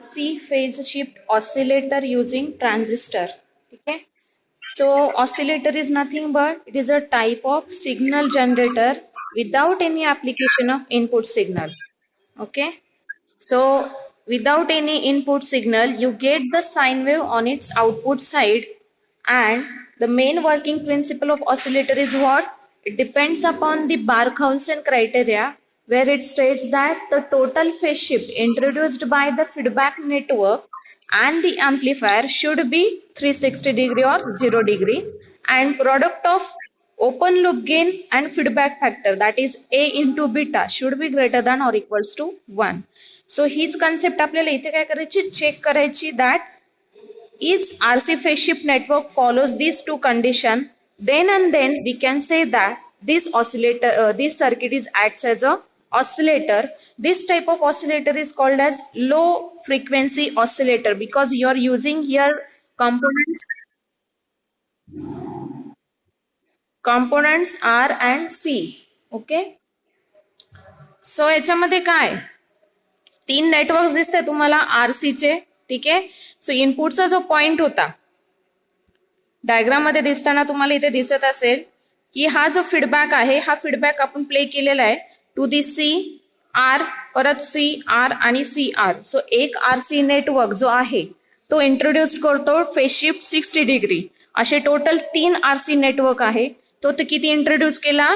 RC phase shift oscillator using transistor. Okay. So oscillator is nothing but it is a type of signal generator without any application of input signal. Okay. So without any input signal, you get the sine wave on its output side, and the main working principle of oscillator is what? It depends upon the Barkhausen criteria, where it states that the total phase shift introduced by the feedback network and the amplifier should be 360 degree or 0 degree, and product of open loop gain and feedback factor, that is A into beta, should be greater than or equals to 1. So हीच concept आपल्याला इथे काय करायची, check करायची that is RC phase shift network follows these two condition, then and then we can say that this oscillator, this circuit is acts as a oscillator. This type of oscillator is called as low frequency oscillator because you are using here components R and C. Okay. So याच्यामध्ये काय तीन network दिसते तुम्हाला आरसीचे. ठीक आहे. So इनपुटचा जो point होता डायग्राम मध्ये दिसताना तुम्हाला इथे दिसत असेल की हा जो फीडबॅक आहे, हा फीडबॅक आपण प्ले केलेला आहे टू दी सी आर, परत सी आर आणि सी आर. सो एक आरसी नेटवर्क जो आहे तो इंट्रोड्यूस करतो फेज शिफ्ट 60 डिग्री. असे टोटल 3 आरसी नेटवर्क आहे. तो किती इंट्रोड्यूस केला?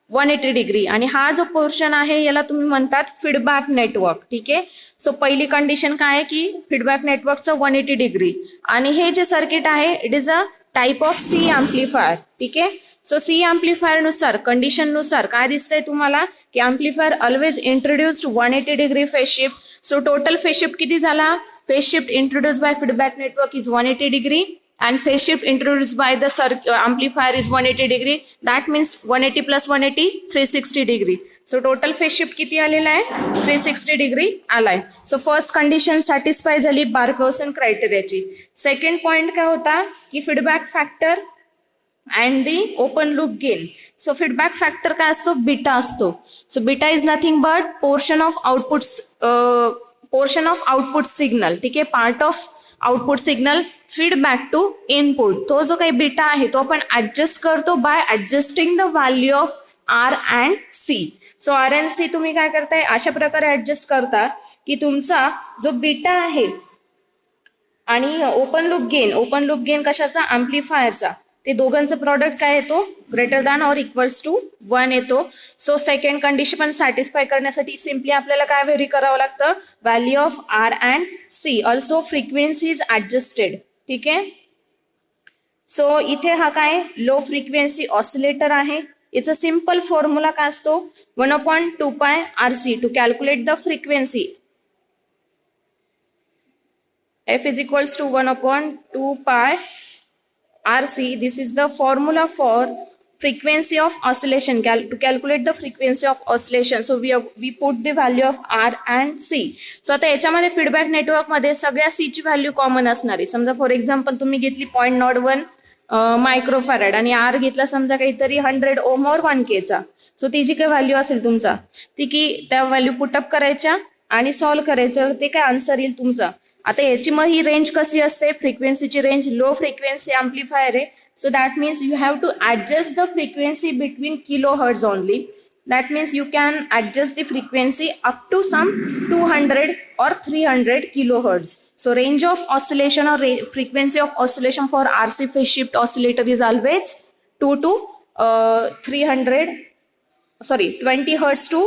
180 डिग्री. आणि हा जो पोर्शन आहे याला तुम्ही म्हणतात फीडबॅक नेटवर्क. ठीक आहे. सो पहिली कंडिशन काय आहे की फीडबॅक नेटवर्कचं 180 डिग्री. आणि हे जे सर्किट आहे it is a type of C amplifier. ठीक आहे. सो सी एम्प्लिफायर नुसार कंडिशन नुसार काय दिसतंय तुम्हाला की amplifier always introduced 180 degree phase shift. So total phase shift किती झाला? Phase shift introduced by feedback network is 180 degree and phase shift introduced by the amplifier is 180 degree. That means 180 plus 180 360 degree. So total phase shift किती आलेला आहे? 360 degree आलाय. So first condition satisfy झाली बार्कहौसेन क्रायटेरियाची. Second point काय होता की feedback factor and the open loop gain. So feedback factor काय असतो? बीटा असतो. So beta is nothing but portion of output signal. ठीक आहे. Part of output signal feedback to input. तो जो काही बीटा आहे तो आपण ऍडजस्ट करतो by adjusting the value of R and C. So R and C तुम्ही काय करताय अशा प्रकारे ऍडजस्ट करता की तुमचा जो बीटा आहे आणि ओपन लूप गेन कशाचा? एम्प्लिफायरचा. ते दोघांचं प्रॉडक्ट काय येतो? Greater than or equals to 1 येतो. सो सेकंड कंडिशन पण सॅटिस्फाय करण्यासाठी सिम्पली आपल्याला काय व्हेरी करावं लागतं? Value of R and C. Also frequency is adjusted. ठीक आहे. सो इथे हा काय लो फ्रिक्वेन्सी ऑसिलेटर आहे. इट्स अ सिम्पल फॉर्म्युला काय असतो? 1/2 pi RC to calculate the frequency. F is equals to 1/2 pi RC. This is the formula for frequency of oscillation, to calculate the frequency of oscillation. So we put the value of R and C. So आता याच्यामध्ये feedback network मध्ये सगळ्या C ची value common असणार आहे. समजा for example तुम्ही घेतली 0.01 मायक्रोफॅरेड आणि R घेतला समजा काहीतरी 100 ओम और 1K चा. सो ती जी काही व्हॅल्यू असेल तुमचा ती की त्या व्हॅल्यू पुटअप करायच्या आणि सॉल्व्ह करायचं, ते काय आन्सर येईल तुमचा. आता याची मग ही रेंज कशी असते? फ्रिक्वेन्सीची रेंज लो फ्रिक्वेन्सी एम्प्लिफायर आहे. So that means you have to adjust the frequency between kilohertz only. That means you can adjust the frequency up to some 200 or 300 kilohertz. So range of oscillation or frequency of oscillation for RC phase shift oscillator is always 20 hertz to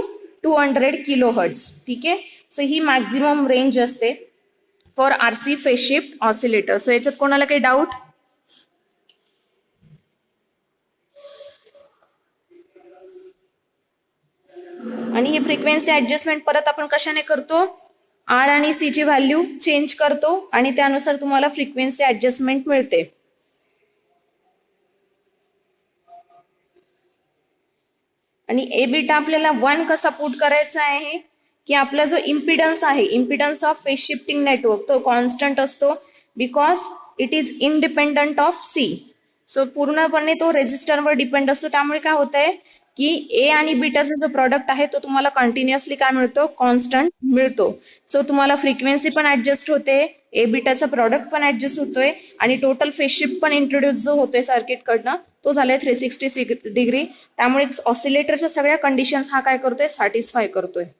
200 kilohertz. ठीक आहे. So ही maximum range असते for RC phase shift oscillator. So याच्यात कोणाला काही doubt? आणि ही frequency adjustment परत आपण कशाने करतो? आर आणि सी ची व्हॅल्यू चेंज करतो आणि त्यानुसार तुम्हाला फ्रिक्वेन्सी ऍडजस्टमेंट मिळते. आणि ए बीटा आपल्याला 1 कसा पुट करायचा आहे की आपला जो इम्पिडन्स आहे, impedance of phase shifting network, तो कॉन्स्टंट असतो because it is independent of C. So पूर्णपणे तो रेजिस्टरवर डिपेंड असतो. त्यामुळे काय होत आहे की ए आणि बीटाचा जो प्रॉडक्ट आहे तो तुम्हाला कंटिन्युअसली काय मिळतो, कॉन्स्टंट मिळतो. सो तुम्हाला फ्रिक्वेन्सी पण ऍडजस्ट होते, ए बीटाचा प्रॉडक्ट पण ऍडजस्ट होतोय आणि टोटल फेज शिफ्ट पण इंट्रोड्यूस जो होतोय सर्किट कडनं तो झालाय 360 डिग्री. त्यामुळे ऑसिलेटरच्या सगळ्या कंडिशन्स हा काय करतोय, सॅटिस्फाय करतोय.